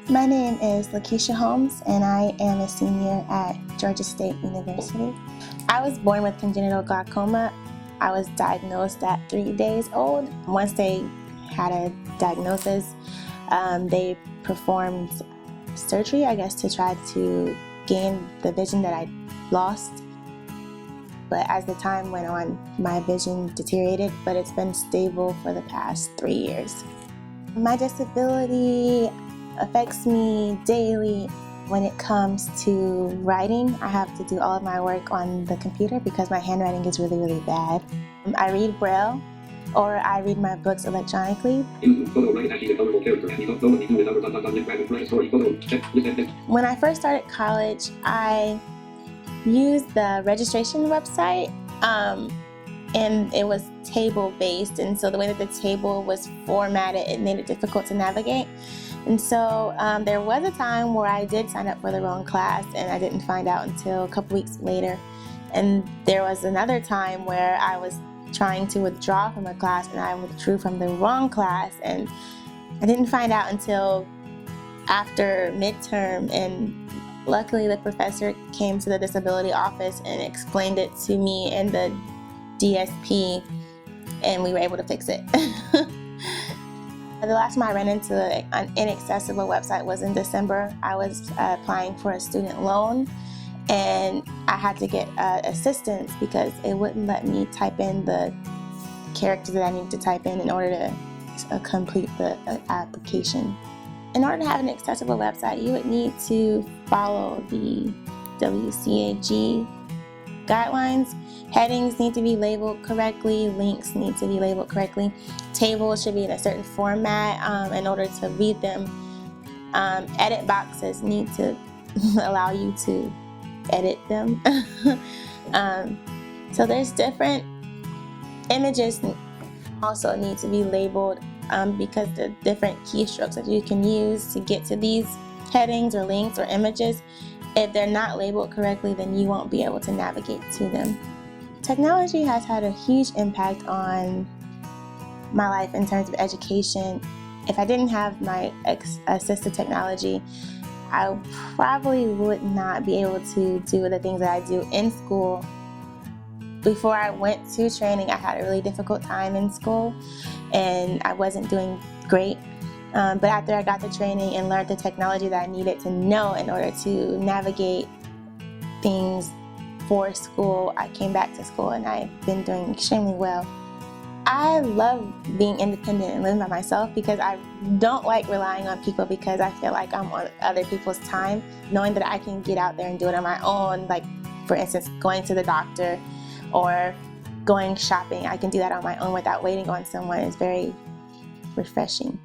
My name is Lakeisha Holmes, and I am a senior at Georgia State University. I was born with congenital glaucoma. I was diagnosed at 3 days old. Once they had a diagnosis, they performed surgery, I guess, to try to gain the vision that I lost. But as the time went on, my vision deteriorated, but it's been stable for the past 3 years. My disability affects me daily. When it comes to writing, I have to do all of my work on the computer because my handwriting is really, really bad. I read Braille, or I read my books electronically. When I first started college, I used the registration website, and it was table-based, and so the way that the table was formatted, it made it difficult to navigate. And so there was a time where I did sign up for the wrong class, and I didn't find out until a couple weeks later. And there was another time where I was trying to withdraw from a class, and I withdrew from the wrong class, and I didn't find out until after midterm. And luckily the professor came to the disability office and explained it to me and the DSP, and we were able to fix it. The last time I ran into an inaccessible website was in December. I was applying for a student loan, and I had to get assistance because it wouldn't let me type in the characters that I needed to type in order to complete the application. In order to have an accessible website, you would need to follow the WCAG guidelines. Headings need to be labeled correctly, links need to be labeled correctly, tables should be in a certain format in order to read them. Edit boxes need to allow you to edit them. So there's different images also need to be labeled because the different keystrokes that you can use to get to these headings or links or images, if they're not labeled correctly, then you won't be able to navigate to them. Technology has had a huge impact on my life in terms of education. If I didn't have my assistive technology, I probably would not be able to do the things that I do in school. Before I went to training, I had a really difficult time in school, and I wasn't doing great. But after I got the training and learned the technology that I needed to know in order to navigate things for school, I came back to school and I've been doing extremely well. I love being independent and living by myself because I don't like relying on people, because I feel like I'm on other people's time. Knowing that I can get out there and do it on my own, like for instance going to the doctor or going shopping, I can do that on my own without waiting on someone, is very refreshing.